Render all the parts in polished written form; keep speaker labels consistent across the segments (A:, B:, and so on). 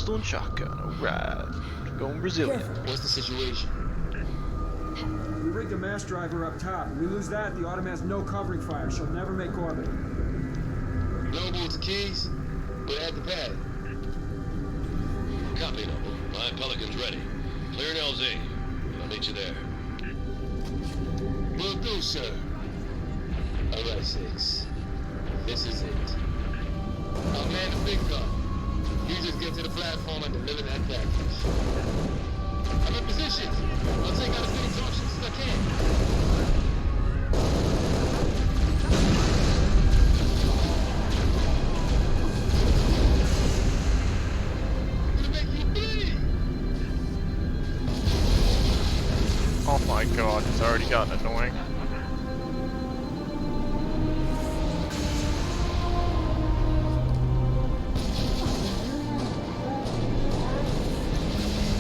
A: pistol and shotgun. Alright. Going Brazilian.
B: What's the situation?
C: We rigged a mass driver up top. If we lose that, the Autumn has no covering fire. She'll never make orbit.
B: Noble to Keys? We're at the pad.
D: Copy, Noble. My Pelican's ready. Clear an LZ. I'll meet you there.
B: Will do, sir. Alright, 6. This is it. I'll man the big gun. You just get to the platform and deliver that package. I'm in position. I'll take out as many targets as I can. I'm gonna make you bleed.
A: Oh my god, it's already gotten annoying.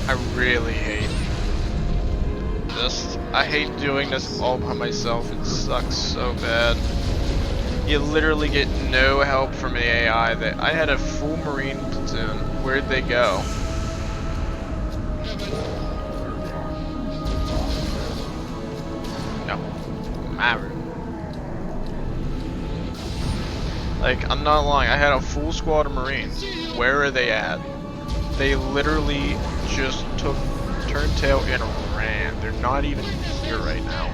A: I really hate this. I hate doing this all by myself. It sucks so bad. You literally get no help from the AI. That I had a full Marine platoon. Where'd they go? No. Matter. Like, I'm not lying. I had a full squad of Marines. Where are they at? They literally just turned tail and ran. They're not even here right now.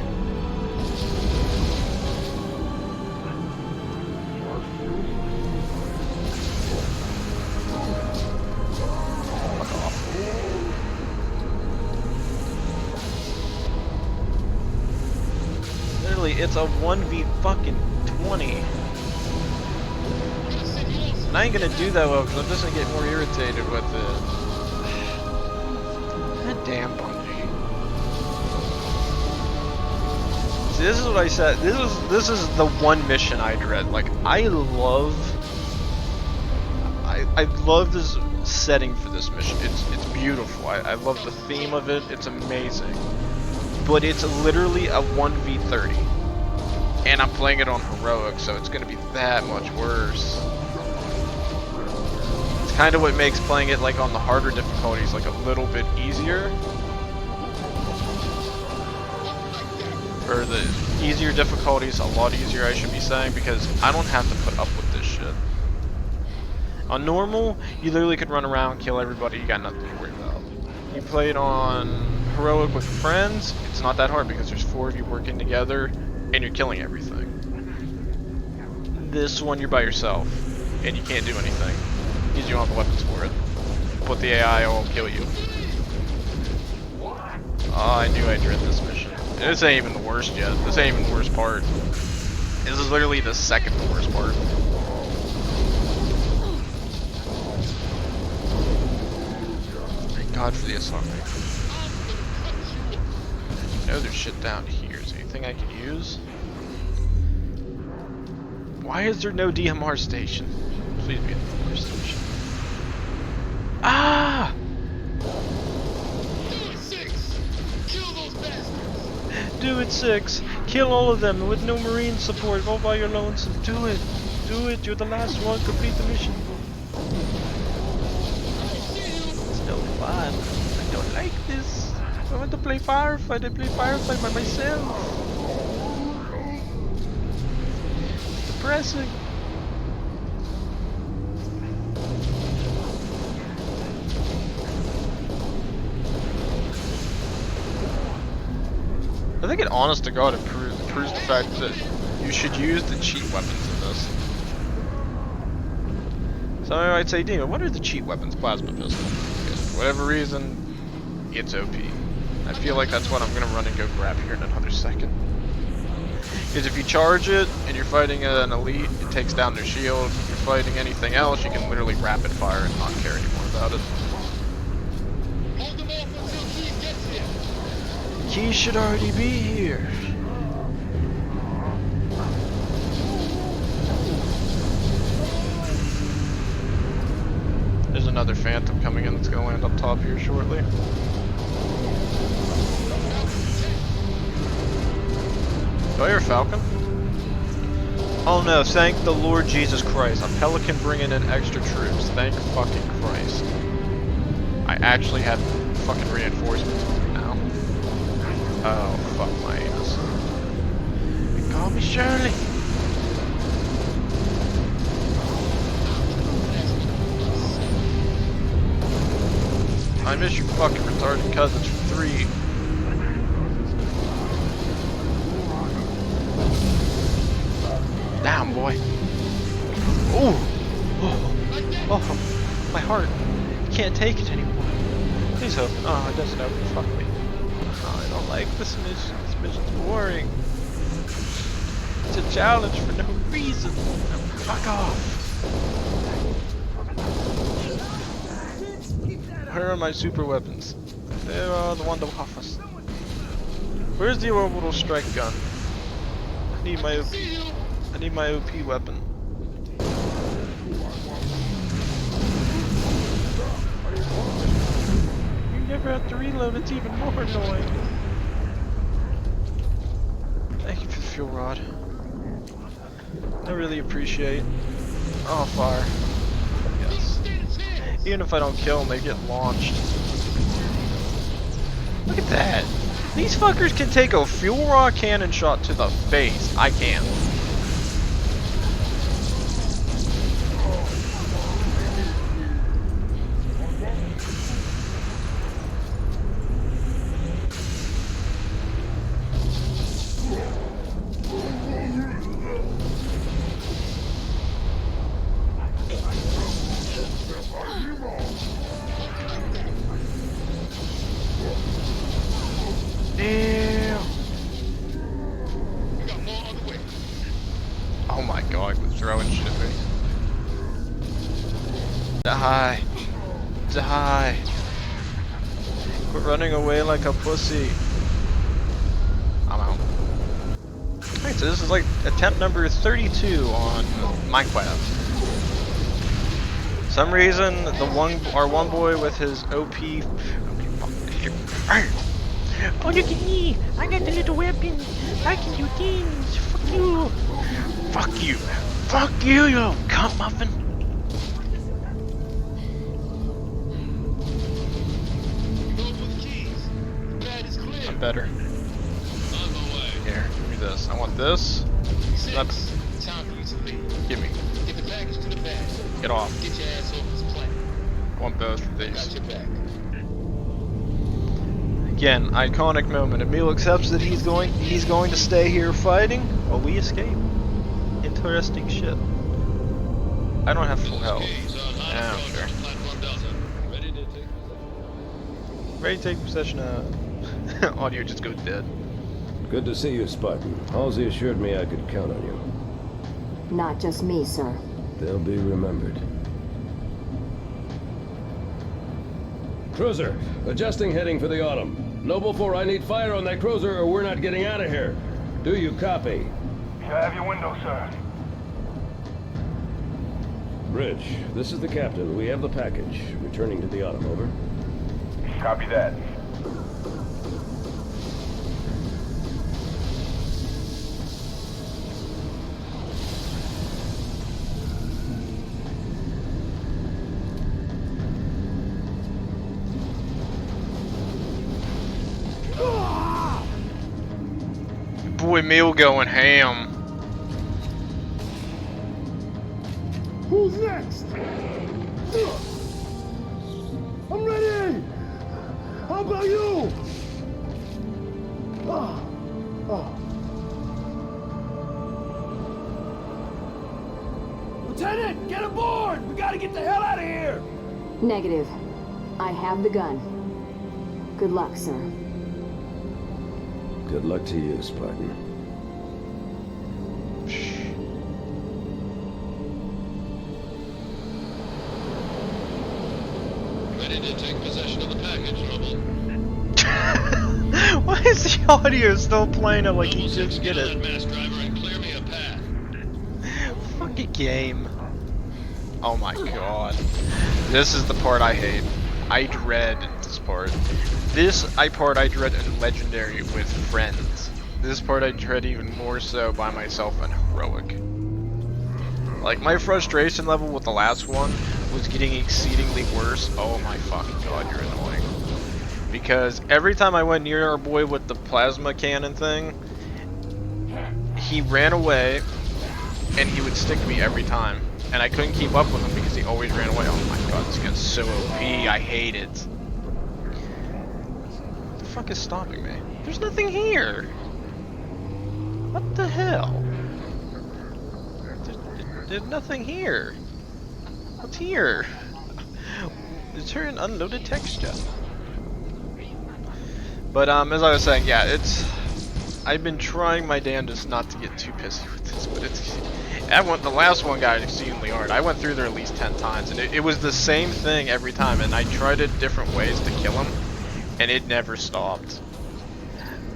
A: Fuck off. Literally, it's a 1v20. And I ain't gonna do that well because I'm just gonna get more irritated with it. God damn Bungie. See, this is what I said. This is the one mission I dread. Like I love this setting for this mission. It's beautiful. I love the theme of it. It's amazing. But it's literally a 1v30. And I'm playing it on heroic, so it's gonna be that much worse. Kind of what makes playing it like on the harder difficulties like a little bit easier, or the easier difficulties a lot easier I should be saying, because I don't have to put up with this shit. On normal, you literally could run around, kill everybody, you got nothing to worry about. You play it on heroic with friends, it's not that hard because there's 4 of you working together and you're killing everything. This one you're by yourself and you can't do anything. Because you don't have the weapons for it. But the AI will kill you. Oh, I knew I dread this mission. This ain't even the worst yet. This ain't even the worst part. This is literally the second worst part. Thank God for the assault rifle. I know there's shit down here. Is there anything I can use? Why is there no DMR station? Please be a DMR station. Ah!
B: Do it, 6. Kill those bastards.
A: Do it, 6. Kill all of them with no Marine support, all by your lonesome. Do it. Do it. You're the last one. Complete the mission. It's no fun. I don't like this. I want to play firefight. I play firefight by myself. It's depressing. I think it, honest to God, it proves the fact that you should use the cheat weapons in this. So I might say, Demon, what are the cheat weapons? Plasma pistol. Because for whatever reason, it's OP. I feel like that's what I'm going to run and go grab here in another second. Because if you charge it and you're fighting an elite, it takes down their shield. If you're fighting anything else, you can literally rapid fire and not care anymore about it.
B: Hold them off until Keys gets here.
A: He should already be here. There's another Phantom coming in that's going to land up top here shortly. Do I hear a Falcon? Oh no, thank the Lord Jesus Christ. A Pelican bringing in extra troops. Thank fucking Christ. I actually had fucking reinforcements with me now. Oh, fuck my anus. Call me Shirley! I miss you fucking retarded cousins from 3. Down, boy. Ooh! Oh, my heart. Can't take it anymore. Please open. Oh, it doesn't open. Fuck me. Oh, I don't like this mission. This mission's boring. It's a challenge for no reason. Fuck off. Where are my super weapons? They are the one to off us. Where's the orbital strike gun? I need my OP. I need my OP weapon. You never have to reload, it's even more annoying. Thank you for the fuel rod. I really appreciate. Oh, fire. Yes. Even if I don't kill them, they get launched. Look at that. These fuckers can take a fuel rod cannon shot to the face. I can't. Oh my god, we're throwing shit at me. Die. Die. Quit running away like a pussy. I'm out. Alright, so this is like attempt number 32 on Minecraft. For some reason, our one boy with his OP. Oh, look at me! I got the little weapon. I can do things. Fuck you. Fuck you. Fuck you, you cunt muffin. I'm better. Here, give me this. I want this. Give me.
B: Get the package to the pad.
A: Get off.
B: Get your ass over this planet.
A: I want both of
B: Got
A: these.
B: your back.
A: Again, iconic moment. Emil accepts that he's going to stay here fighting while we escape. Interesting shit. I don't have full health. Yeah, sure. Ready to take possession of audio just goes dead.
E: Good to see you, Spartan. Halsey assured me I could count on you.
F: Not just me, sir.
E: They'll be remembered. Cruiser, adjusting heading for the Autumn. Noble 4, I need fire on that cruiser or we're not getting out of here. Do you copy?
G: I have your window, sir.
E: Bridge, this is the captain. We have the package. Returning to the Autumn, over.
G: Copy that.
A: Boy, Emil going ham.
C: Who's next? I'm ready! How about you? Lieutenant, get aboard! We gotta get the hell out of here!
F: Negative. I have the gun. Good luck, sir.
E: Good luck to you, Spartan.
D: Ready to take possession of the package, Noble.
A: Why is the audio still playing it like he
D: Noble
A: just
D: 6,
A: get
D: get on
A: it?
D: that mass driver and clear me a path.
A: Fucking game. Oh my god. This is the part I hate. I dread this part. This part I dread in Legendary with friends. This part I dread even more so by myself in Heroic. Like, my frustration level with the last one was getting exceedingly worse. Oh my fucking god, you're annoying. Because every time I went near our boy with the plasma cannon thing, he ran away, and he would stick me every time. And I couldn't keep up with him because he always ran away. Oh my god, this guy's so OP, I hate it. What the fuck is stopping me? There's nothing here! What the hell? There's nothing here. What's here? Is there an unloaded texture? But as I was saying, yeah, I've been trying my damnedest not to get too pissy with this, but the last one got exceedingly hard. I went through there at least 10 times, and it was the same thing every time, and I tried it different ways to kill him, and it never stopped.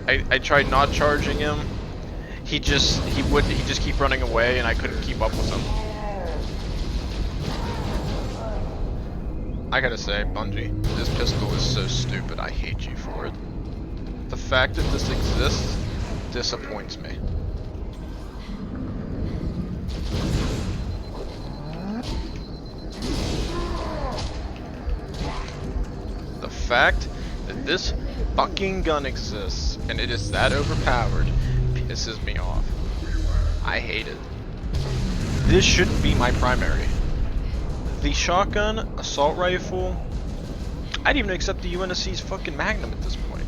A: I tried not charging him. He just keep running away, and I couldn't keep up with him. I gotta say, Bungie, this pistol is so stupid. I hate you for it. The fact that this exists disappoints me. The fact that this fucking gun exists and it is that overpowered pisses me off. I hate it. This shouldn't be my primary. The shotgun, assault rifle, I'd even accept the UNSC's fucking Magnum at this point.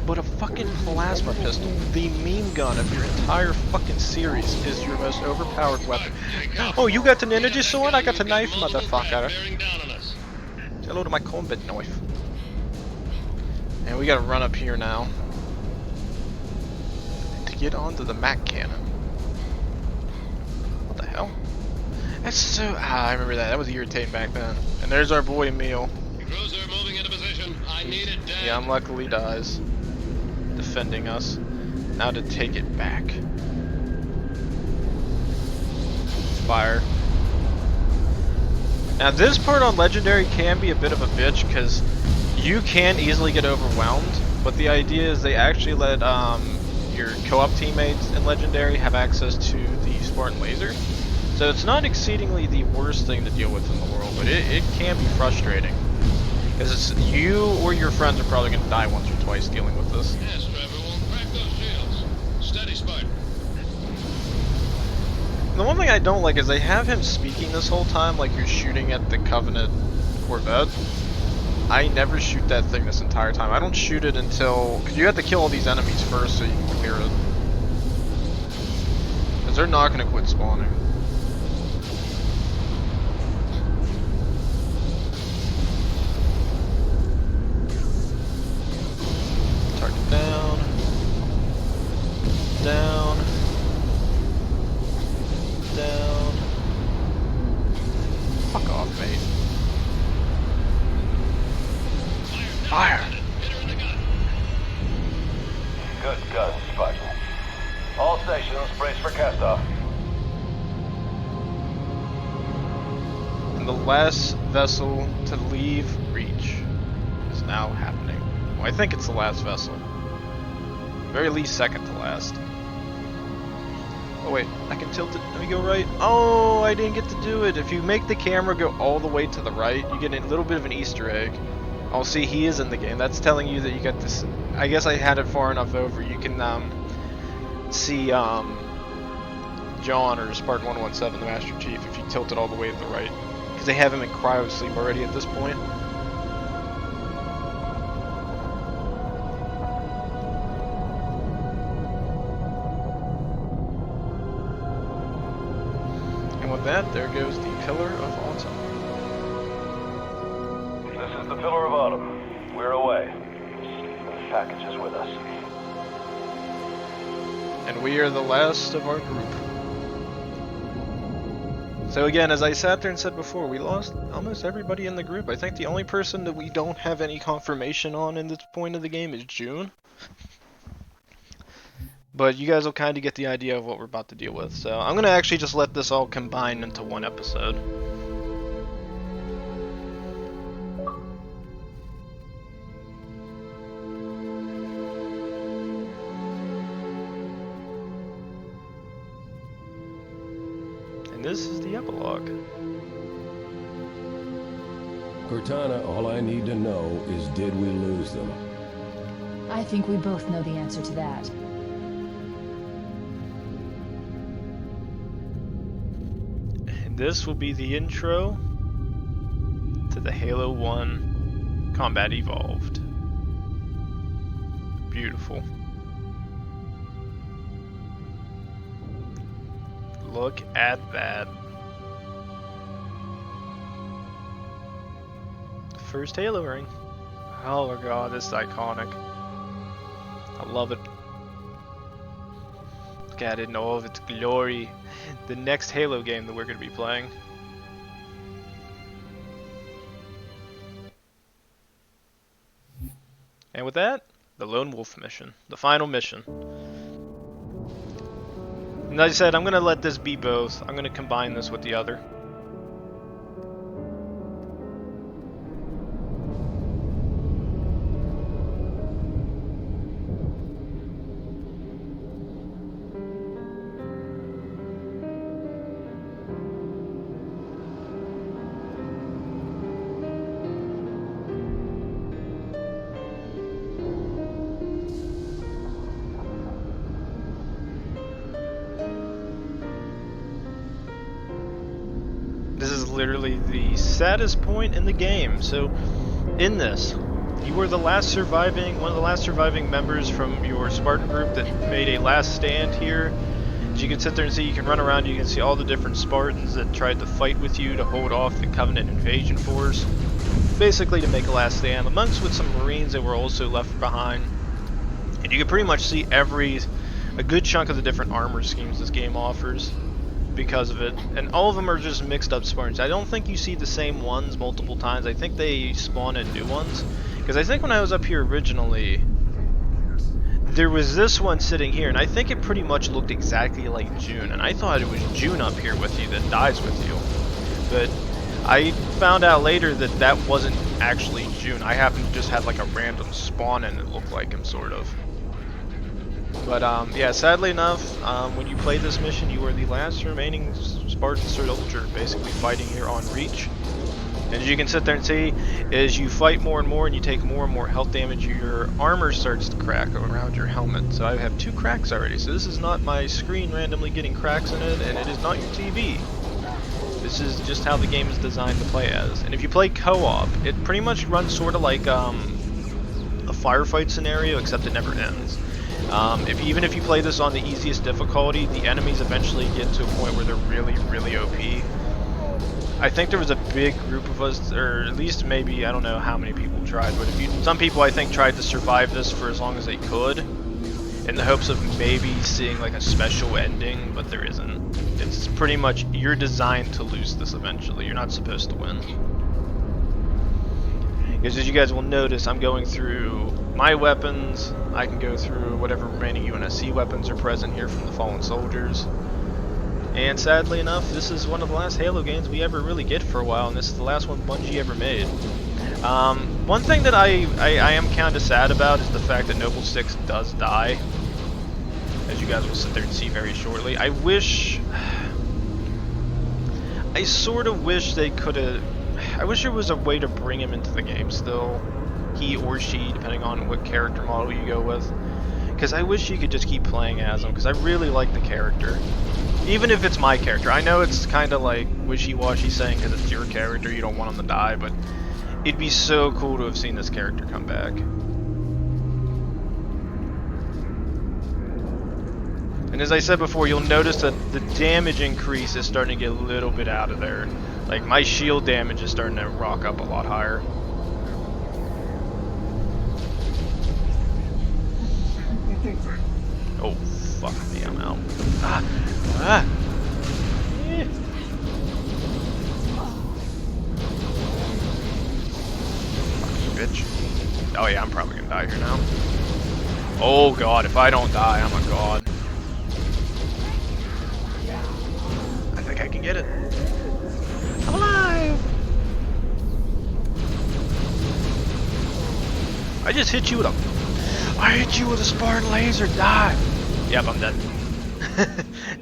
A: But a fucking plasma pistol, the meme gun of your entire fucking series, is your most overpowered weapon. Oh, you got an energy sword? I got a knife, motherfucker. Say hello to my combat knife. And we gotta run up here now to get onto the Mac cannon. What the hell? That's so... I remember that. That was irritating back then. And there's our boy Emil.
D: Cruiser moving into position. I need it dead.
A: Yeah, unluckily dies. Defending us. Now to take it back. Fire. Now this part on Legendary can be a bit of a bitch because you can easily get overwhelmed, but the idea is they actually let your co-op teammates in Legendary have access to the Spartan laser. So it's not exceedingly the worst thing to deal with in the world, but it can be frustrating. Because you or your friends are probably going to die once or twice dealing with this.
D: Yes, driver, we'll crack those shields. Steady, Spartan.
A: The one thing I don't like is they have him speaking this whole time like you're shooting at the Covenant Corvette. I never shoot that thing this entire time. I don't shoot it until... Because you have to kill all these enemies first so you can clear it. Because they're not going to quit spawning. Target down. Down. Down. Fuck off, mate. Fire!
G: Good gun, Spartan. All stations, brace for cast-off.
A: And the last vessel to leave Reach is now happening. Well, I think it's the last vessel. Very least second to last. Oh wait, I can tilt it. Let me go right. Oh, I didn't get to do it. If you make the camera go all the way to the right, you get a little bit of an Easter egg. Oh, see, he is in the game. That's telling you that you got this. I guess I had it far enough over. You can see John or Spartan 117, the Master Chief, if you tilt it all the way to the right. Because they have him in cryo sleep already at this point. And with that, there goes the Pillar of Autumn.
G: This is the Pillar of Autumn. We're away. The package is with us.
A: And we are the last of our group. So again, as I sat there and said before, we lost almost everybody in the group. I think the only person that we don't have any confirmation on in this point of the game is June. But you guys will kind of get the idea of what we're about to deal with. So I'm going to actually just let this all combine into one episode. And this is the epilogue.
E: Cortana, all I need to know is, did we lose them?
H: I think we both know the answer to that.
A: And this will be the intro to the Halo 1 Combat Evolved. Beautiful. Look at that. First Halo ring. Oh my god, this is iconic. I love it. Look at it in all of its glory. The next Halo game that we're going to be playing. And with that, the Lone Wolf mission. The final mission. And as I said, I'm going to let this be both. I'm going to combine this with the other. This is literally the saddest point in the game. So, in this, you were the last surviving, one of the last surviving members from your Spartan group that made a last stand here. As you can sit there and see, you can run around, you can see all the different Spartans that tried to fight with you to hold off the Covenant invasion force. Basically to make a last stand, amongst with some Marines that were also left behind. And you can pretty much see a good chunk of the different armor schemes this game offers because of it, and all of them are just mixed up Spartans. I don't think you see the same ones multiple times. I think they spawn in new ones, because I think when I was up here originally there was this one sitting here, and I think it pretty much looked exactly like June, and I thought it was June up here with you that dies with you, but I found out later that that wasn't actually June. I happened to just have like a random spawn and it looked like him, sort of. But yeah, sadly enough, when you play this mission, you are the last remaining Spartan soldier, basically fighting here on Reach. And as you can sit there and see, as you fight more and more and you take more and more health damage, your armor starts to crack around your helmet. So I have 2 cracks already. So this is not my screen randomly getting cracks in it, and it is not your TV. This is just how the game is designed to play as. And if you play co-op, it pretty much runs sort of like a firefight scenario, except it never ends. Even if you play this on the easiest difficulty, the enemies eventually get to a point where they're really, really OP. I think there was a big group of us, or at least maybe, I don't know how many people tried, but some people I think tried to survive this for as long as they could, in the hopes of maybe seeing like a special ending, but there isn't. It's pretty much, you're designed to lose this eventually. You're not supposed to win. Because as you guys will notice, I'm going through my weapons. I can go through whatever remaining UNSC weapons are present here from the fallen soldiers. And sadly enough, this is one of the last Halo games we ever really get for a while, and this is the last one Bungie ever made. One thing that I am kind of sad about is the fact that Noble 6 does die, as you guys will sit there and see very shortly. I sort of wish they could have... I wish there was a way to bring him into the game still. He or she, depending on what character model you go with. Because I wish you could just keep playing as him, because I really like the character. Even if it's my character. I know it's kind of like wishy-washy saying because it's your character, you don't want him to die, but it'd be so cool to have seen this character come back. And as I said before, you'll notice that the damage increase is starting to get a little bit out of there. Like, my shield damage is starting to rock up a lot higher. Oh, fuck me, I'm out. Fuck you, bitch. Oh yeah, I'm probably gonna die here now. Oh god, if I don't die, I'm a god. I think I can get it. I'm alive! I just hit you with a Spartan laser, die! Yep, I'm dead.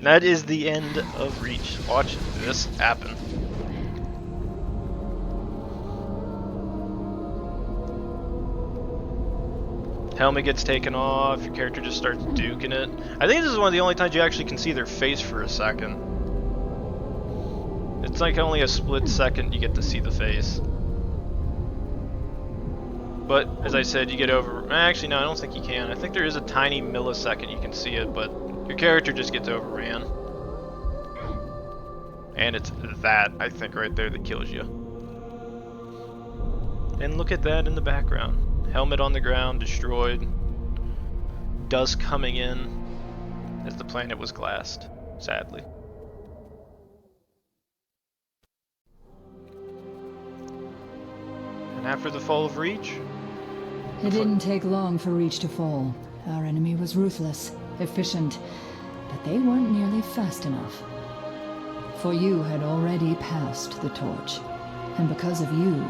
A: That is the end of Reach. Watch this happen. Helmet gets taken off, your character just starts duking it. I think this is one of the only times you actually can see their face for a second. It's like only a split second you get to see the face. But, as I said, you get over... Actually, no, I don't think you can. I think there is a tiny millisecond you can see it, but your character just gets overran. And it's that, I think, right there that kills you. And look at that in the background. Helmet on the ground, destroyed. Dust coming in as the planet was glassed, sadly. And after the fall of Reach...
H: It didn't take long for Reach to fall. Our enemy was ruthless, efficient, but they weren't nearly fast enough. For you had already passed the torch, and because of you,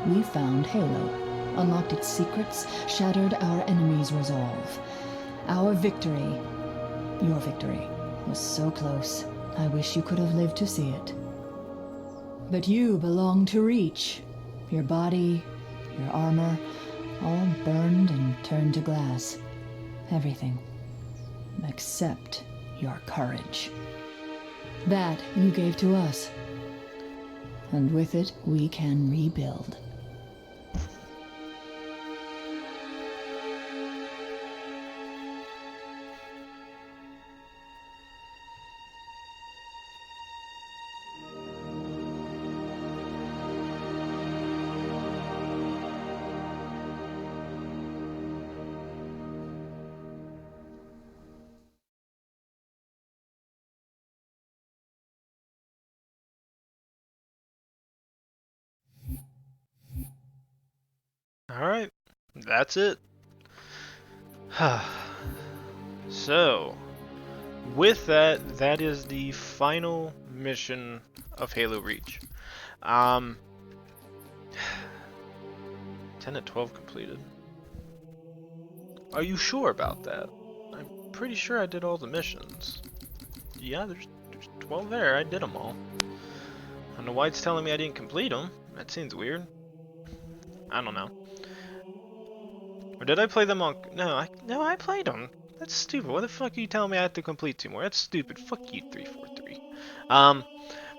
H: we found Halo, unlocked its secrets, shattered our enemy's resolve. Our victory, your victory, was so close. I wish you could have lived to see it. But you belong to Reach. Your body, your armor, all burned and turned to glass. Everything. Except your courage. That you gave to us. And with it, we can rebuild.
A: Alright, that's it. So, with that, that is the final mission of Halo Reach. 10 and 12 completed. Are you sure about that? I'm pretty sure I did all the missions. Yeah, there's 12 there. I did them all. I don't know why it's telling me I didn't complete them. That seems weird. I don't know. Or did I play them on... No, I played them. That's stupid. What the fuck are you telling me I have to complete 2 more? That's stupid. Fuck you, 343.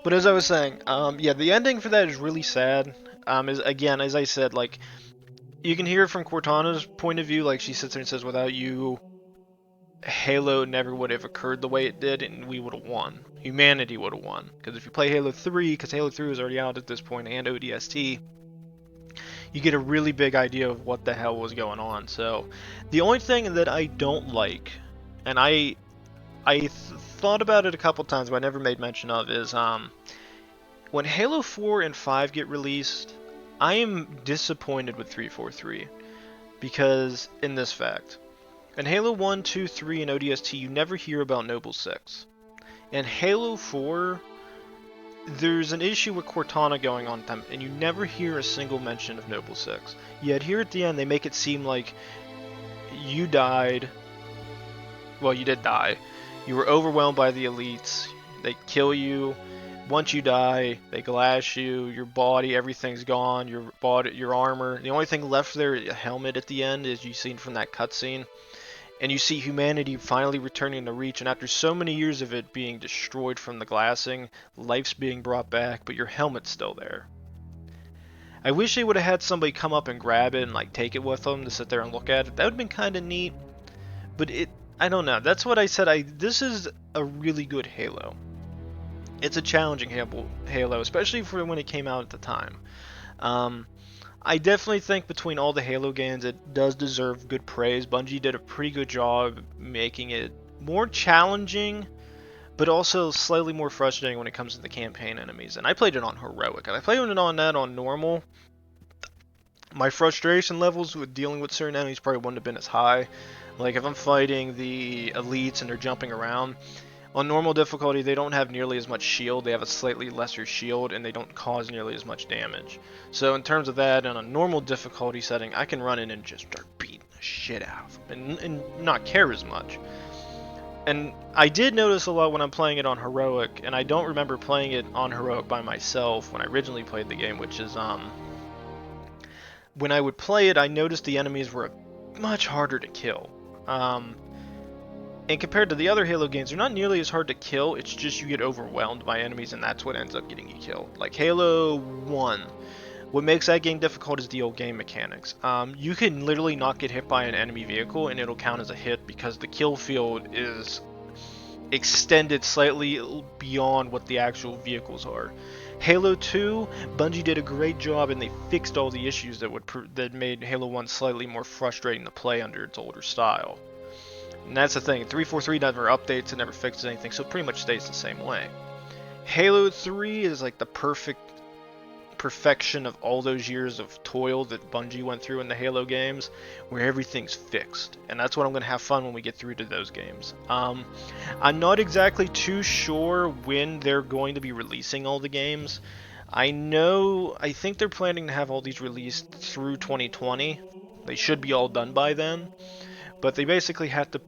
A: But as I was saying, yeah, the ending for that is really sad. Is again, as I said, like, you can hear from Cortana's point of view, like, she sits there and says, without you, Halo never would have occurred the way it did, and we would have won. Humanity would have won. Because if you play Halo 3, because Halo 3 was already out at this point, and ODST, you get a really big idea of what the hell was going on. So, the only thing that I don't like, and I thought about it a couple times, but I never made mention of, is when Halo 4 and 5 get released, I am disappointed with 343 because in this fact, in Halo 1, 2, 3, and ODST, you never hear about Noble 6. In Halo 4, there's an issue with Cortana going on with them, and you never hear a single mention of Noble 6. Yet here at the end, they make it seem like you died. Well, you did die. You were overwhelmed by the elites. They kill you. Once you die, they glass you. Your body, everything's gone. Your body, your armor. The only thing left there, a helmet at the end, as you've seen from that cutscene. And you see humanity finally returning to Reach, and after so many years of it being destroyed from the glassing, life's being brought back, but your helmet's still there. I wish they would have had somebody come up and grab it and like take it with them to sit there and look at it. That would have been kind of neat, but I don't know. That's what I said. This is a really good Halo. It's a challenging Halo, especially for when it came out at the time. I definitely think between all the Halo games, it does deserve good praise. Bungie did a pretty good job making it more challenging, but also slightly more frustrating when it comes to the campaign enemies. And I played it on Heroic, and I played it on that on Normal. My frustration levels with dealing with certain enemies probably wouldn't have been as high. Like if I'm fighting the elites and they're jumping around, on normal difficulty, they don't have nearly as much shield. They have a slightly lesser shield, and they don't cause nearly as much damage. So in terms of that, on a normal difficulty setting, I can run in and just start beating the shit out of them and not care as much. And I did notice a lot when I'm playing it on Heroic, and I don't remember playing it on Heroic by myself when I originally played the game, which is, when I would play it, I noticed the enemies were much harder to kill. And compared to the other Halo games, they're not nearly as hard to kill, it's just you get overwhelmed by enemies and that's what ends up getting you killed. Like Halo 1, what makes that game difficult is the old game mechanics. You can literally not get hit by an enemy vehicle and it'll count as a hit because the kill field is extended slightly beyond what the actual vehicles are. Halo 2, Bungie did a great job and they fixed all the issues that made Halo 1 slightly more frustrating to play under its older style. And that's the thing, 343 never updates, it never fixes anything, so it pretty much stays the same way. Halo 3 is like the perfection of all those years of toil that Bungie went through in the Halo games, where everything's fixed. And that's what I'm going to have fun when we get through to those games. I'm not exactly too sure when they're going to be releasing all the games. I think they're planning to have all these released through 2020. They should be all done by then. But they basically had to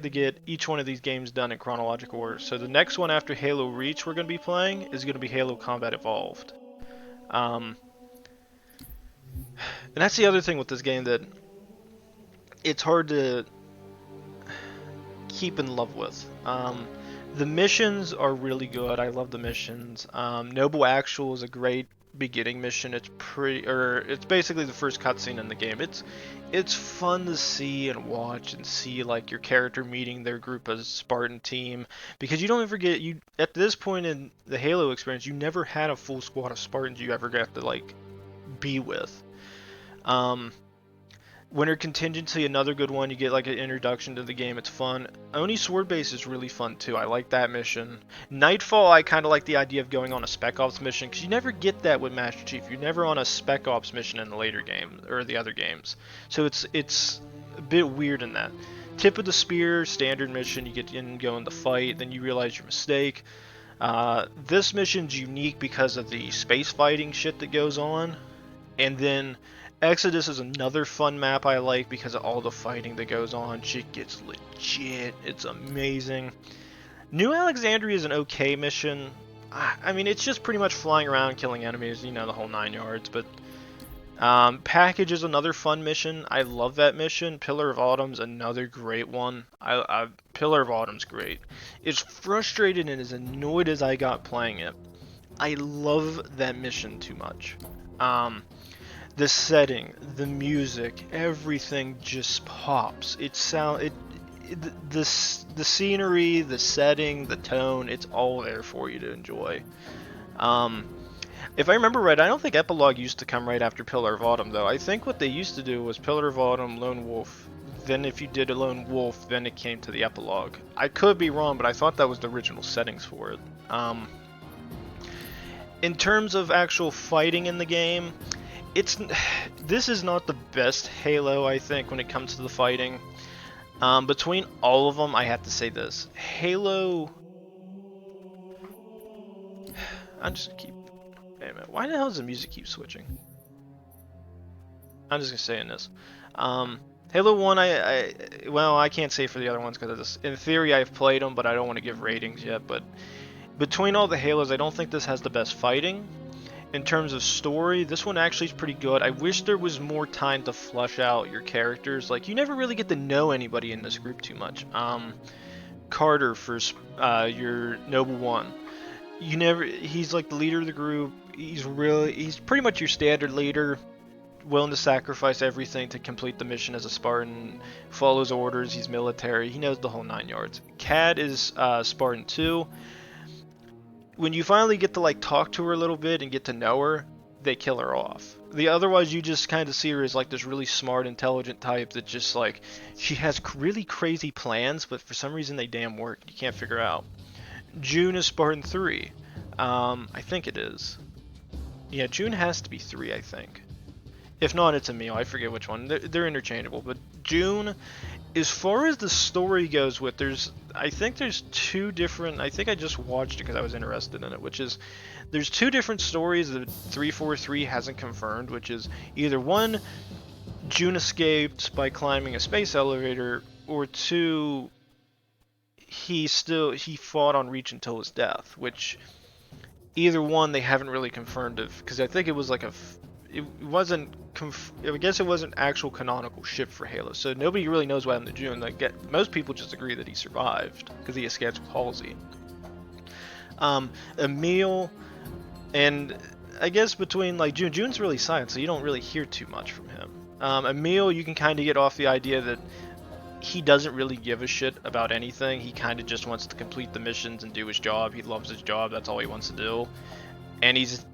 A: get each one of these games done in chronological order. So the next one after Halo Reach we're going to be playing is going to be Halo Combat Evolved. And that's the other thing with this game, that it's hard to keep in love with. The missions are really good. I love the missions. Noble Actual is a great beginning mission. It's basically the first cutscene in the game. It's fun to see and watch and see like your character meeting their group as Spartan team, because you don't ever get, at this point in the Halo experience, you never had a full squad of Spartans you ever got to like be with. Winter Contingency, another good one. You get like an introduction to the game. It's fun. Oni Sword Base is really fun too. I like that mission. Nightfall, I kind of like the idea of going on a Spec Ops mission, because you never get that with Master Chief. You're never on a Spec Ops mission in the later game or the other games. So it's a bit weird in that. Tip of the Spear, standard mission. You get in and go in the fight, then you realize your mistake. This mission's unique because of the space fighting shit that goes on, and then Exodus is another fun map I like because of all the fighting that goes on. Shit gets legit. It's amazing. New Alexandria is an okay mission. I mean, it's just pretty much flying around killing enemies, you know, the whole 9 yards. But Package is another fun mission. I love that mission. Pillar of Autumn's another great one. Pillar of Autumn's great. As frustrated and as annoyed as I got playing it, I love that mission too much. The setting, the music, everything just pops. The scenery, the setting, the tone, it's all there for you to enjoy. If I remember right, I don't think Epilogue used to come right after Pillar of Autumn, though. I think what they used to do was Pillar of Autumn, Lone Wolf. Then if you did a Lone Wolf, then it came to the Epilogue. I could be wrong, but I thought that was the original settings for it. In terms of actual fighting in the game, this is not the best Halo, I think, when it comes to the fighting. Between all of them, I have to say this. Halo... I'm just gonna keep... Wait a minute. Why the hell does the music keep switching? I'm just gonna say in this. Halo 1, well, I can't say for the other ones because in theory I've played them, but I don't want to give ratings yet. But between all the Halos, I don't think this has the best fighting. In terms of story, this one actually is pretty good. I wish there was more time to flush out your characters. Like, you never really get to know anybody in this group too much. Carter, for your Noble One. He's like the leader of the group. He's pretty much your standard leader, willing to sacrifice everything to complete the mission as a Spartan, follows orders, he's military, he knows the whole 9 yards. Cad is Spartan 2. When you finally get to like talk to her a little bit and get to know her, they kill her off. Otherwise you just kind of see her as like this really smart, intelligent type that just like, she has really crazy plans, but for some reason they damn work. You can't figure out. June is Spartan 3. I think it is. Yeah, June has to be 3, I think. If not, it's Emil. I forget which one. They're interchangeable. But June, as far as the story goes with, I think there's two different... I think I just watched it because I was interested in it, which is... There's two different stories that 343 hasn't confirmed, which is either one, June escaped by climbing a space elevator, or two, he fought on Reach until his death, which... Either one they haven't really confirmed, because I think it was like it wasn't. I guess it wasn't actual canonical ship for Halo, so nobody really knows what happened to June. Like, most people just agree that he survived because he escaped palsy. Emil, and I guess between like June's really silent, so you don't really hear too much from him. Emil, you can kind of get off the idea that he doesn't really give a shit about anything. He kind of just wants to complete the missions and do his job. He loves his job. That's all he wants to do. And he's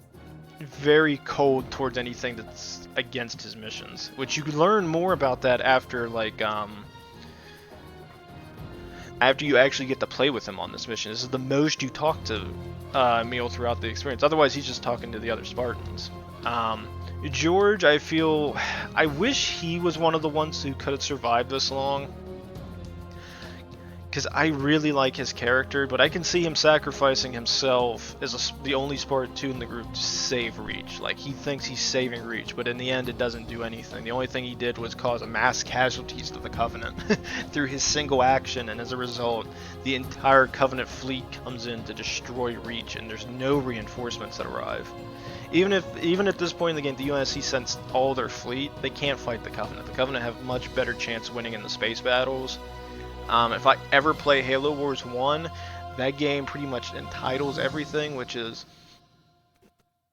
A: very cold towards anything that's against his missions, which you learn more about that after like after you actually get to play with him on this mission. This is the most you talk to Emil throughout the experience. Otherwise, he's just talking to the other Spartans. George, I wish he was one of the ones who could have survived this long, because I really like his character, but I can see him sacrificing himself as the only Spartan 2 in the group to save Reach. Like, he thinks he's saving Reach, but in the end it doesn't do anything. The only thing he did was cause a mass casualties to the Covenant through his single action, and as a result, the entire Covenant fleet comes in to destroy Reach, and there's no reinforcements that arrive. Even at this point in the game, the UNSC sends all their fleet, they can't fight the Covenant. The Covenant have much better chance winning in the space battles. If I ever play Halo Wars 1, that game pretty much entitles everything, which is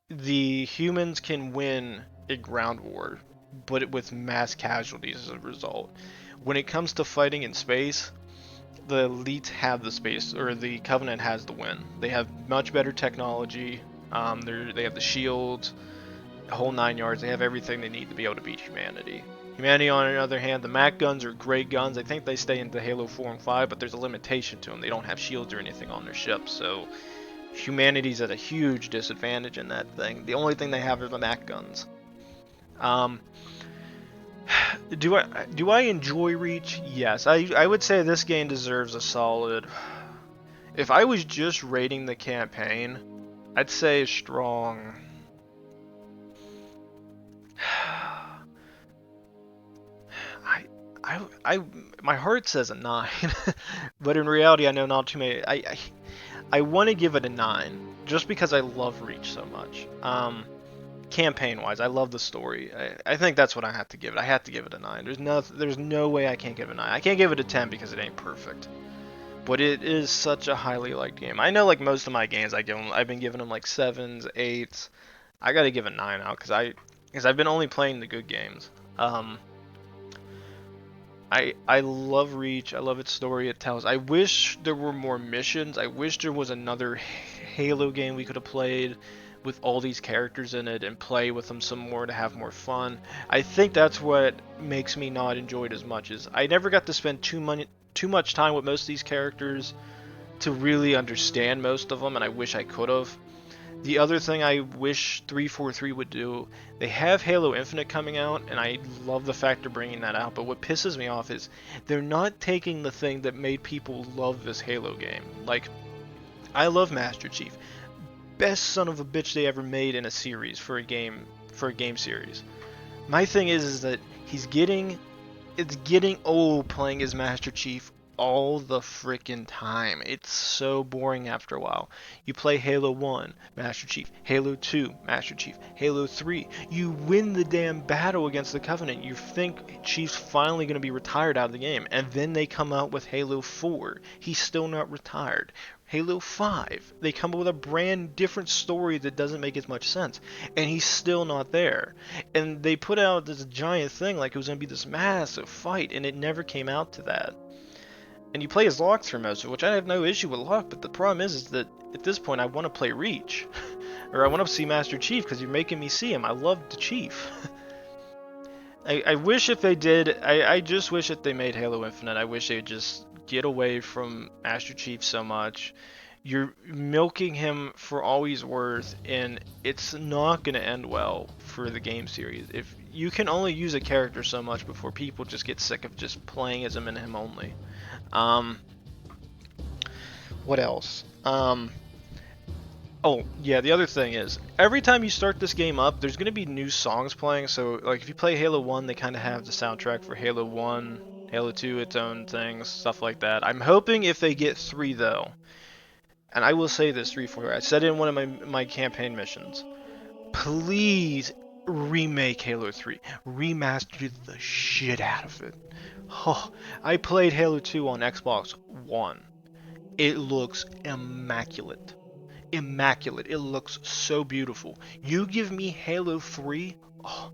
A: the humans can win a ground war, but with mass casualties as a result. When it comes to fighting in space, the elites have the space, or the Covenant has the win. They have much better technology. They have the shields, the whole 9 yards. They have everything they need to be able to beat humanity. Humanity, on the other hand, the MAC guns are great guns. I think they stay into Halo 4 and 5, but there's a limitation to them. They don't have shields or anything on their ships, so humanity's at a huge disadvantage in that thing. The only thing they have are the MAC guns. Do I enjoy Reach? Yes. I would say this game deserves a solid... If I was just rating the campaign, I'd say a strong... my heart says a 9, but in reality, I know not too many. I want to give it a 9, just because I love Reach so much. Campaign-wise, I love the story. I think that's what I have to give it. I have to give it a 9. There's no way I can't give it a 9. I can't give it a 10 because it ain't perfect. But it is such a highly liked game. I know, like most of my games, I've been giving them like 7s, 8s. I gotta give it 9 out because I've been only playing the good games. I love Reach. I love its story it tells. I wish there were more missions. I wish there was another Halo game we could have played with all these characters in it and play with them some more to have more fun. I think that's what makes me not enjoy it as much. Is I never got to spend too much time with most of these characters to really understand most of them, and I wish I could have. The other thing I wish 343 would do, they have Halo Infinite coming out, and I love the fact they're bringing that out, but what pisses me off is they're not taking the thing that made people love this Halo game. Like, I love Master Chief. Best son of a bitch they ever made in a series for a game series. My thing is that it's getting old playing as Master Chief all the freaking time. It's so boring after a while. You play Halo 1, Master Chief. Halo 2, Master Chief. Halo 3, you win the damn battle against the Covenant. You think Chief's finally going to be retired out of the game. And then they come out with Halo 4. He's still not retired. Halo 5, they come up with a brand different story that doesn't make as much sense. And he's still not there. And they put out this giant thing like it was going to be this massive fight. And it never came out to that. And you play as Locke for most of it, which I have no issue with Locke, but the problem is that at this point I want to play Reach. Or I want to see Master Chief because you're making me see him. I love the Chief. I wish if they did, I just wish that they made Halo Infinite. I wish they would just get away from Master Chief so much. You're milking him for all he's worth, and it's not going to end well for the game series. If you can only use a character so much before people just get sick of just playing as him and him only. What else? Oh, yeah, the other thing is, every time you start this game up, there's going to be new songs playing. So, like, if you play Halo 1, they kind of have the soundtrack for Halo 1, Halo 2, its own things, stuff like that. I'm hoping if they get 3, though, and I will say this, 3-4, I said it in one of my campaign missions, please, remake Halo 3. Remastered the shit out of it. Oh, I played Halo 2 on Xbox One. It looks immaculate. Immaculate. It looks so beautiful. You give me Halo 3, oh,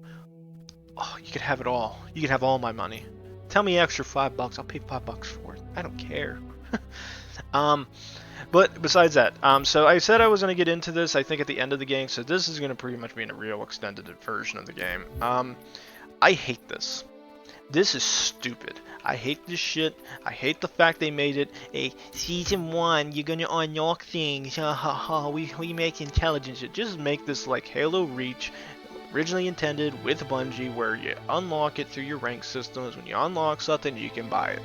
A: you could have it all. You could have all my money. Tell me extra $5, I'll pay $5 for it. I don't care. But besides that, so I said I was going to get into this, I think, at the end of the game, so this is going to pretty much be a real extended version of the game. I hate this. This is stupid. I hate this shit. I hate the fact they made it a Season 1, you're going to unlock things, we make intelligence. Just make this like Halo Reach, originally intended with Bungie, where you unlock it through your rank systems. When you unlock something, you can buy it.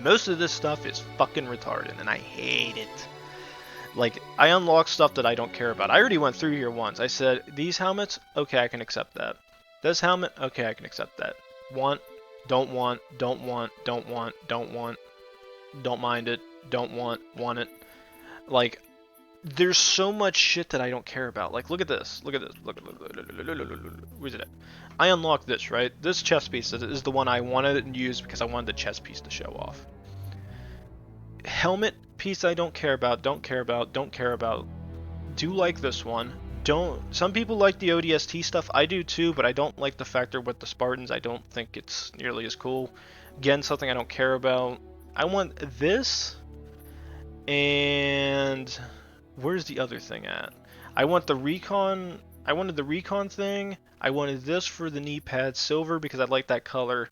A: Most of this stuff is fucking retarded, and I hate it. Like, I unlock stuff that I don't care about. I already went through here once. I said, these helmets, okay, I can accept that. This helmet, okay, I can accept that. Want, don't want, don't want, don't want, don't want, don't mind it, don't want it. Like, there's so much shit that I don't care about. Like, look at this. Look at this. Look. Where's it at? I unlocked this, right? This chest piece is the one I wanted to use because I wanted the chest piece to show off. Helmet piece I don't care about, don't care about, don't care about. Do like this one. Don't. Some people like the ODST stuff. I do too, but I don't like the factor with the Spartans. I don't think it's nearly as cool. Again, something I don't care about. I want this. And where's the other thing at? I want the recon. I wanted the recon thing. I wanted this for the knee pad silver because I like that color.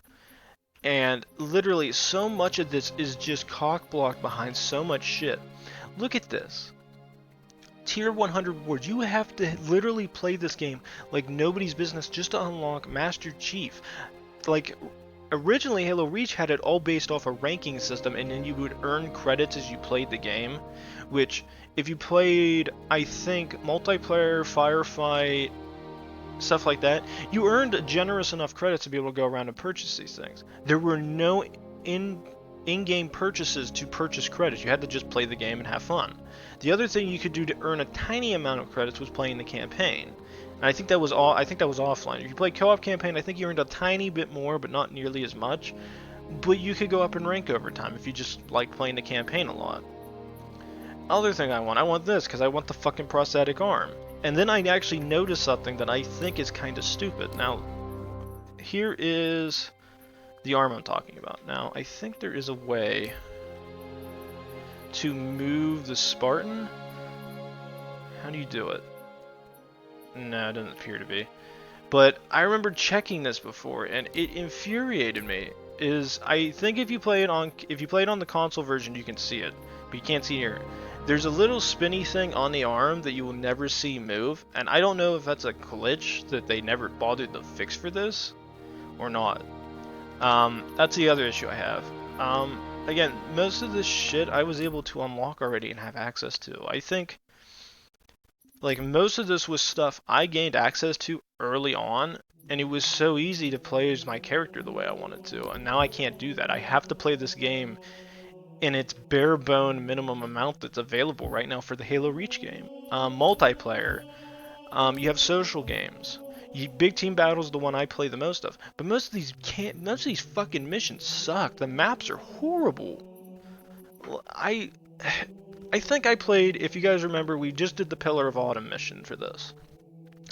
A: And literally so much of this is just cock blocked behind so much shit. Look at this. Tier 100 rewards. You have to literally play this game like nobody's business just to unlock Master Chief. Like, originally Halo Reach had it all based off a ranking system, and then you would earn credits as you played the game, which if you played, I think, multiplayer, firefight, stuff like that, you earned generous enough credits to be able to go around and purchase these things. There were no in-game purchases to purchase credits. You had to just play the game and have fun. The other thing you could do to earn a tiny amount of credits was playing the campaign. And I think that was all. I think that was offline. If you play co-op campaign, I think you earned a tiny bit more, but not nearly as much. But you could go up in rank over time if you just like playing the campaign a lot. Other thing I want this because I want the fucking prosthetic arm. And then I actually noticed something that I think is kind of stupid. Now, here is the arm I'm talking about. Now, I think there is a way to move the Spartan. How do you do it? No, it doesn't appear to be. But I remember checking this before, and it infuriated me. I think if you play it on the console version, you can see it, but you can't see it here. There's a little spinny thing on the arm that you will never see move, and I don't know if that's a glitch that they never bothered to fix for this or not. That's the other issue I have. Again, most of this shit I was able to unlock already and have access to. I think, like, most of this was stuff I gained access to early on, and it was so easy to play as my character the way I wanted to, and now I can't do that. I have to play this game in its bare bone minimum amount that's available right now for the Halo Reach game. Multiplayer, you have social games. Big Team Battle is the one I play the most of, but most of these fucking missions suck. The maps are horrible. I think I played, if you guys remember, we just did the Pillar of Autumn mission for this.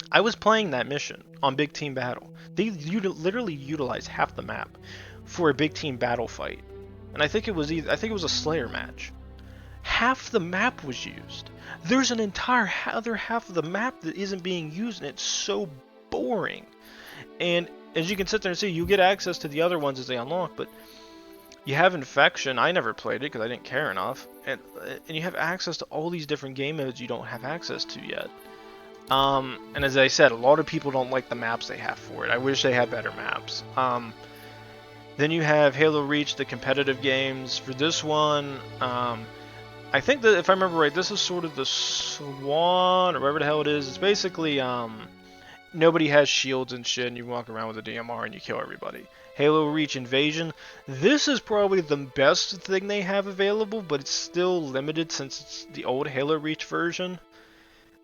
A: I was playing that mission on Big Team Battle. They literally utilized half the map for a Big Team Battle fight. And I think it was a Slayer match. Half the map was used. There's an entire other half of the map that isn't being used, and it's so boring. And as you can sit there and see, you get access to the other ones as they unlock, but you have Infection. I never played it because I didn't care enough. And you have access to all these different game modes you don't have access to yet. And as I said, a lot of people don't like the maps they have for it. I wish they had better maps. Then you have Halo Reach, the competitive games. For this one, I think that if I remember right, this is sort of the Swan, or whatever the hell it is. It's basically, nobody has shields and shit, and you walk around with a DMR and you kill everybody. Halo Reach Invasion. This is probably the best thing they have available, but it's still limited since it's the old Halo Reach version.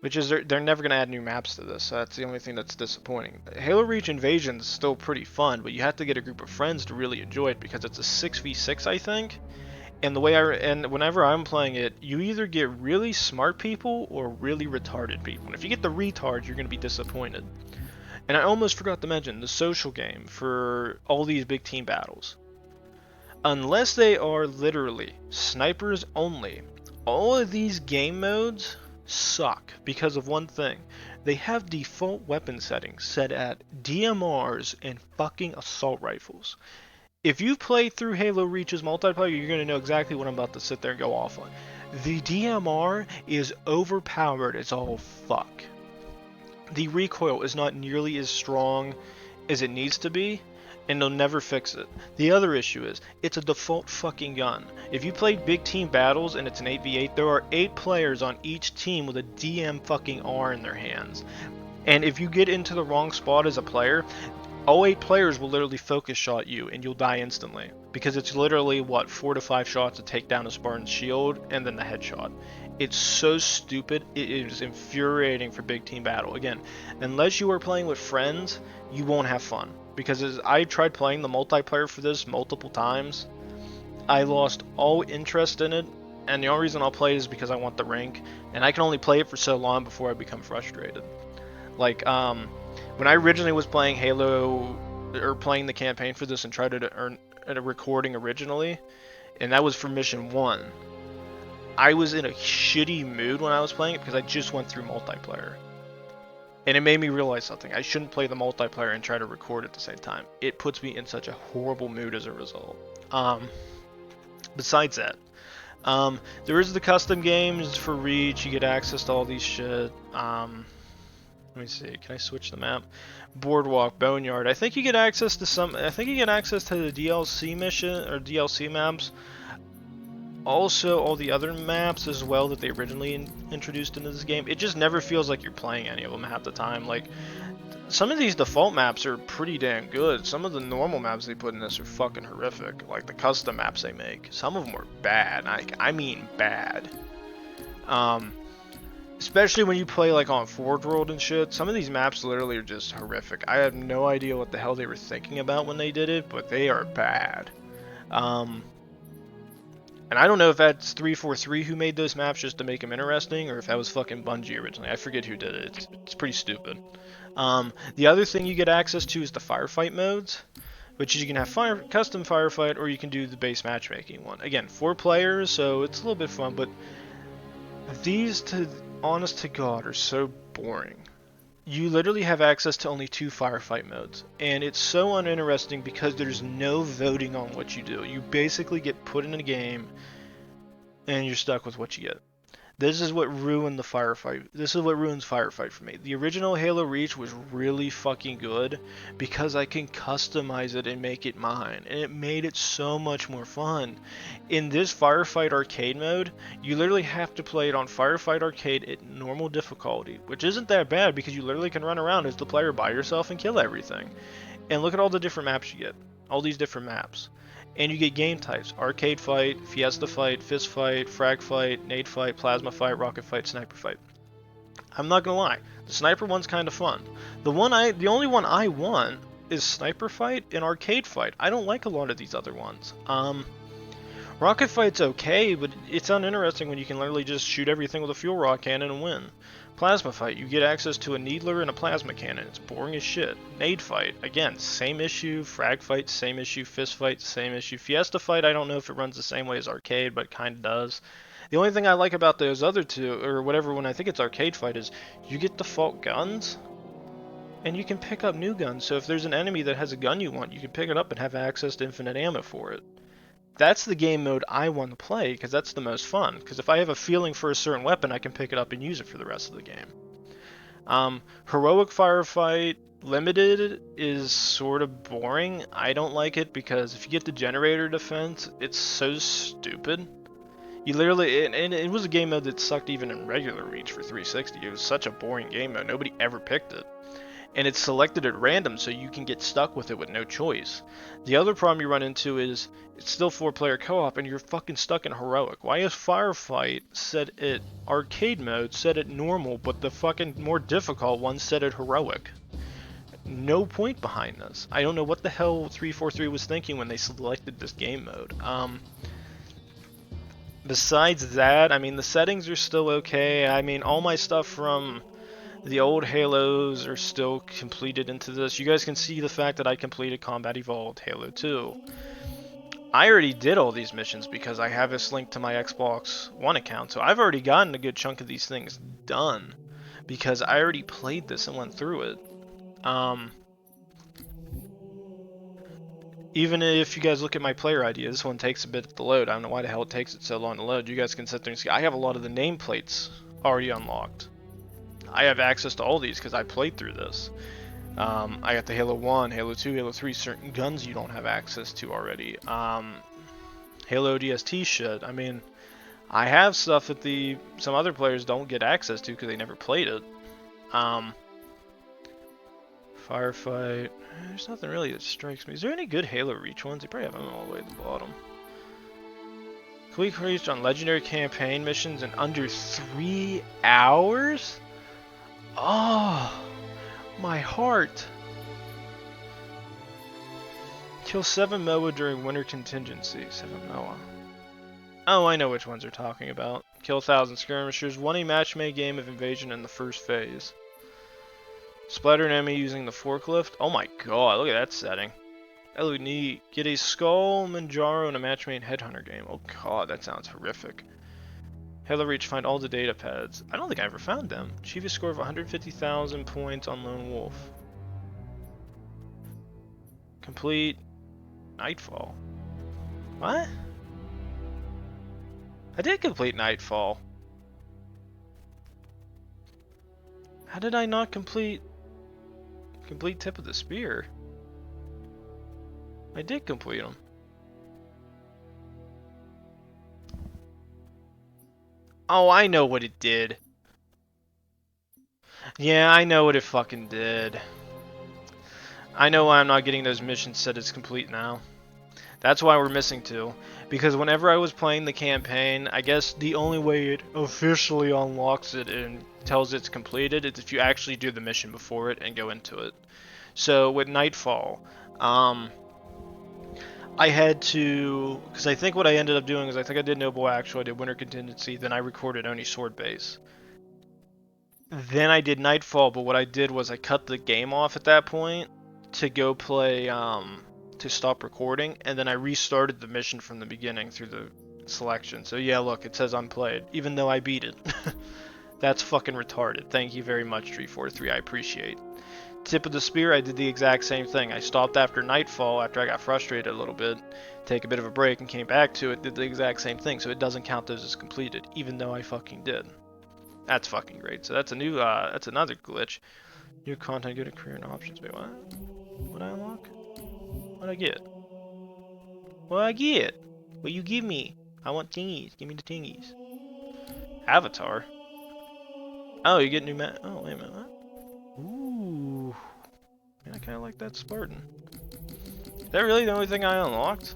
A: which is they're never going to add new maps to this, so that's the only thing that's disappointing. Halo Reach Invasion is still pretty fun, but you have to get a group of friends to really enjoy it because it's a 6v6, I think. And whenever I'm playing it, you either get really smart people or really retarded people. And if you get the retards, you're going to be disappointed. And I almost forgot to mention the social game for all these big team battles. Unless they are literally snipers only, all of these game modes suck because of one thing. They have default weapon settings set at DMRs and fucking assault rifles. If you've played through Halo Reach's multiplayer, you're going to know exactly what I'm about to sit there and go off on. The DMR is overpowered as all fuck. The recoil is not nearly as strong as it needs to be, and they'll never fix it. The other issue is, it's a default fucking gun. If you play big team battles and it's an 8v8, there are 8 players on each team with a DM fucking R in their hands. And if you get into the wrong spot as a player, all 8 players will literally focus shot you and you'll die instantly. Because it's literally, what, 4 to 5 shots to take down a Spartan's shield and then the headshot. It's so stupid, it is infuriating for big team battle. Again, unless you are playing with friends, you won't have fun. Because as I tried playing the multiplayer for this multiple times, I lost all interest in it. And the only reason I'll play it is because I want the rank. And I can only play it for so long before I become frustrated. Like, when I originally was playing Halo, or playing the campaign for this and tried to earn a recording originally, and that was for mission 1, I was in a shitty mood when I was playing it because I just went through multiplayer. And it made me realize something. I shouldn't play the multiplayer and try to record at the same time. It puts me in such a horrible mood as a result. Besides that, there is the custom games for Reach. You get access to all these shit. Let me see. Can I switch the map? Boardwalk, Boneyard. I think you get access to some. I think you get access to the DLC mission or DLC maps. Also, all the other maps as well that they originally introduced into this game. It just never feels like you're playing any of them half the time. Like, some of these default maps are pretty damn good. Some of the normal maps they put in this are fucking horrific. Like the custom maps they make. Some of them are bad. I mean bad. Especially when you play like on Forge World and shit. Some of these maps literally are just horrific. I have no idea what the hell they were thinking about when they did it, but they are bad. And I don't know if that's 343 who made those maps just to make them interesting, or if that was fucking Bungie originally. I forget who did it. It's pretty stupid. The other thing you get access to is the firefight modes, which is you can have custom firefight, or you can do the base matchmaking one. Again, 4 players, so it's a little bit fun, but these, honest to God, are so boring. You literally have access to only 2 firefight modes, and it's so uninteresting because there's no voting on what you do. You basically get put in a game, and you're stuck with what you get. This is what ruined the firefight. This is what ruins firefight for me. The original Halo Reach was really fucking good because I can customize it and make it mine, and it made it so much more fun. In this firefight arcade mode, you literally have to play it on firefight arcade at normal difficulty, which isn't that bad because you literally can run around as the player by yourself and kill everything. And look at all the different maps you get. All these different maps. And you get game types: arcade fight, fiesta fight, fist fight, frag fight, nade fight, plasma fight, rocket fight, sniper fight. I'm not gonna lie, the sniper one's kind of fun. The only one I want is sniper fight and arcade fight. I don't like a lot of these other ones. Rocket fight's okay, but it's uninteresting when you can literally just shoot everything with a fuel rod cannon and win. Plasma fight, you get access to a needler and a plasma cannon. It's boring as shit. Nade fight, again, same issue. Frag fight, same issue. Fist fight, same issue. Fiesta fight, I don't know if it runs the same way as arcade, but it kind of does. The only thing I like about those other two, or whatever, when I think it's arcade fight, is you get default guns, and you can pick up new guns. So if there's an enemy that has a gun you want, you can pick it up and have access to infinite ammo for it. That's the game mode I want to play, because that's the most fun. Because if I have a feeling for a certain weapon, I can pick it up and use it for the rest of the game. Heroic Firefight Limited is sort of boring. I don't like it because if you get the generator defense, it's so stupid. You literally, and it was a game mode that sucked even in regular Reach for 360. It was such a boring game mode. Nobody ever picked it. and it's selected at random, so you can get stuck with it with no choice. The other problem you run into is it's still 4-player co-op, and you're fucking stuck in heroic. Why is Firefight set at arcade mode, set at normal, but the fucking more difficult one set at heroic? No point behind this. I don't know what the hell 343 was thinking when they selected this game mode. Besides that, I mean, the settings are still okay. I mean, all my stuff from the old Halos are still completed into this. You guys can see the fact that I completed Combat Evolved Halo 2. I already did all these missions because I have this linked to my Xbox One account, so I've already gotten a good chunk of these things done because I already played this and went through it. Even if you guys look at my player ID, this one takes a bit to load. I don't know why the hell it takes it so long to load. You guys can sit there and see. I have a lot of the nameplates already unlocked. I have access to all these because I played through this. I got the Halo 1, Halo 2, Halo 3, certain guns you don't have access to already. Halo DST shit. I mean, I have stuff that some other players don't get access to because they never played it. Firefight. There's nothing really that strikes me. Is there any good Halo Reach ones? They probably have them all the way at the bottom. Quick reach on legendary campaign missions in under 3 hours? Oh, my heart. Kill 7 MOA during winter contingency. 7 MOA. Oh, I know which ones they're talking about. Kill 1,000 skirmishers. Won a match-made game of invasion in the first phase. Splatter an enemy using the forklift. Oh my god, look at that setting. That look neat. Get a Skull Manjaro in a match-made Headhunter game. Oh god, that sounds horrific. Halo Reach, find all the data pads. I don't think I ever found them. Achieve a score of 150,000 points on Lone Wolf. Complete Nightfall. What? I did complete Nightfall. How did I not complete Tip of the Spear? I did complete them. Oh, I know what it did. Yeah, I know what it fucking did. I know why I'm not getting those missions set as complete now. That's why we're missing 2. Because whenever I was playing the campaign, I guess the only way it officially unlocks it and tells it's completed is if you actually do the mission before it and go into it. So with Nightfall, I had to, because I think what I ended up doing is I think I did Noble Actual, I did Winter Contingency, then I recorded only Sword Base. Then I did Nightfall, but what I did was I cut the game off at that point to go play, to stop recording, and then I restarted the mission from the beginning through the selection. So yeah, look, it says unplayed, even though I beat it. That's fucking retarded. Thank you very much, 343, I appreciate. Tip of the Spear, I did the exact same thing. I stopped after Nightfall, after I got frustrated a little bit, take a bit of a break and came back to it, did the exact same thing, so it doesn't count those as completed, even though I fucking did. That's fucking great. So that's a new, that's another glitch. New content, good at career and options. Wait, what? What'd I unlock? What'd I get? What'd I get? What you give me? I want tingies. Give me the tingies. Avatar? Oh, you get new oh, wait a minute. What? Ooh. Man, I kinda like that Spartan. Is that really the only thing I unlocked?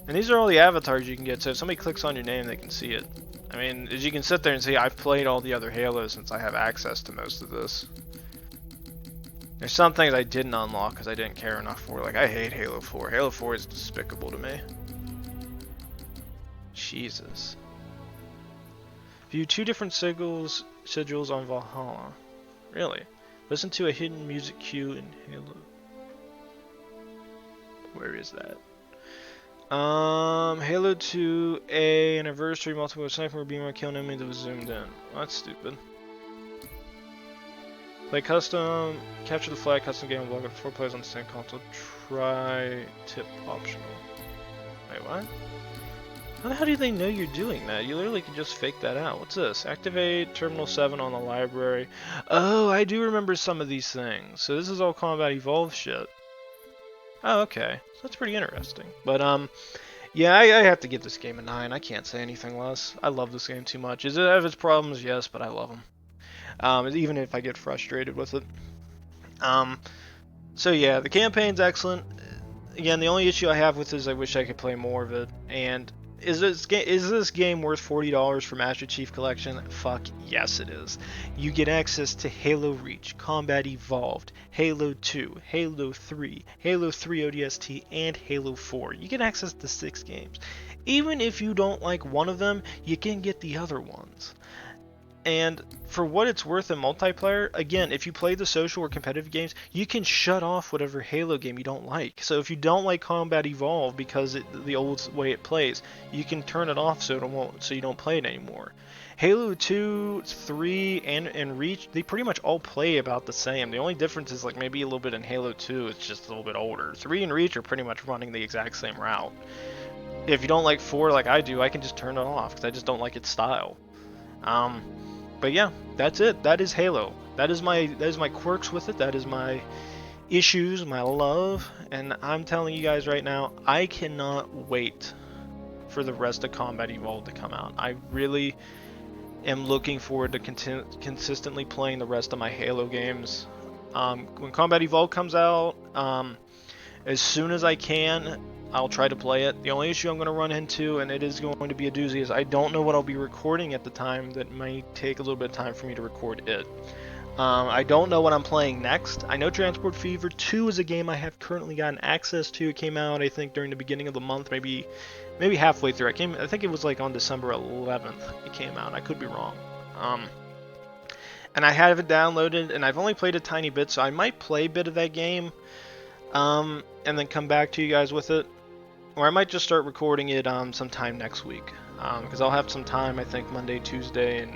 A: And these are all the avatars you can get, so if somebody clicks on your name, they can see it. I mean, as you can sit there and see, I've played all the other Halos since I have access to most of this. There's some things I didn't unlock because I didn't care enough for. Like, I hate Halo 4. Halo 4 is despicable to me. Jesus. View 2 different sigils on Valhalla. Really? Listen to a hidden music cue in Halo. Where is that? Halo 2 anniversary multiple sniper beamer kill an enemy that was zoomed in. Well, that's stupid. Play custom, capture the flag, custom game log up 4 players on the same console. Try tip optional. Wait, what? How the hell do they know you're doing that? You literally can just fake that out. What's this? Activate Terminal 7 on the library. Oh, I do remember some of these things. So this is all Combat Evolved shit. Oh, okay. So that's pretty interesting. But, yeah, I have to give this game a 9. I can't say anything less. I love this game too much. Does it have its problems? Yes, but I love them. Even if I get frustrated with it. So yeah, the campaign's excellent. Again, the only issue I have with it is I wish I could play more of it. And is this game worth $40 for Master Chief Collection? Fuck yes it is. You get access to Halo Reach, Combat Evolved, Halo 2, Halo 3, Halo 3 ODST, and Halo 4. You get access to 6 games. Even if you don't like one of them, you can get the other ones. And for what it's worth in multiplayer, again, if you play the social or competitive games, you can shut off whatever Halo game you don't like. So if you don't like Combat Evolved because the old way it plays, you can turn it off so you don't play it anymore. Halo 2, 3, and Reach, they pretty much all play about the same. The only difference is like maybe a little bit in Halo 2, it's just a little bit older. 3 and Reach are pretty much running the exact same route. If you don't like 4 like I do, I can just turn it off because I just don't like its style. But yeah, that's it. That is Halo. That is my quirks with it. That is my issues, my love, and I'm telling you guys right now, I cannot wait for the rest of Combat Evolved to come out. I really am looking forward to consistently playing the rest of my Halo games. When Combat Evolved comes out, as soon as I can, I'll try to play it. The only issue I'm going to run into, and it is going to be a doozy, is I don't know what I'll be recording at the time. That might take a little bit of time for me to record it. I don't know what I'm playing next. I know Transport Fever 2 is a game I have currently gotten access to. It came out, I think, during the beginning of the month, maybe halfway through. I think it was like on December 11th it came out. I could be wrong. And I have it downloaded, and I've only played a tiny bit, so I might play a bit of that game, and then come back to you guys with it. Or I might just start recording it sometime next week, because I'll have some time, I think, Monday, Tuesday,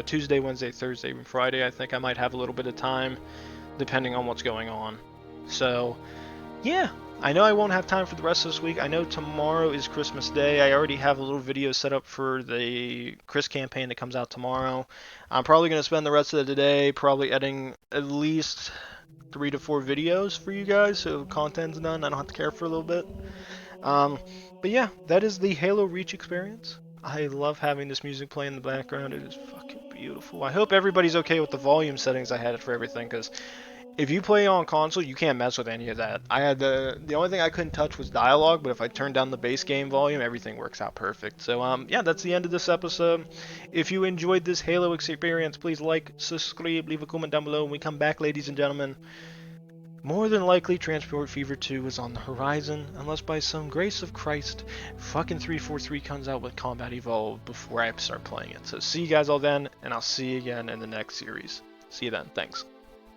A: Tuesday, Wednesday, Thursday, and Friday. I think I might have a little bit of time, depending on what's going on. So, yeah, I know I won't have time for the rest of this week. I know tomorrow is Christmas Day. I already have a little video set up for the Chris campaign that comes out tomorrow. I'm probably going to spend the rest of the day probably editing at least 3 to 4 videos for you guys, so content's done. I don't have to care for a little bit. But yeah, that is the Halo Reach experience. I love having this music play in the background. It is fucking beautiful. I hope everybody's okay with the volume settings I had for everything, because if you play on console, you can't mess with any of that. I had the only thing I couldn't touch was dialogue, but if I turn down the base game volume, everything works out perfect. So yeah, that's the end of this episode. If you enjoyed this Halo experience, please like, subscribe, leave a comment down below. When we come back, ladies and gentlemen, more than likely Transport Fever 2 is on the horizon, unless by some grace of Christ, fucking 343 comes out with Combat Evolved before I start playing it. So see you guys all then, and I'll see you again in the next series. See you then. Thanks.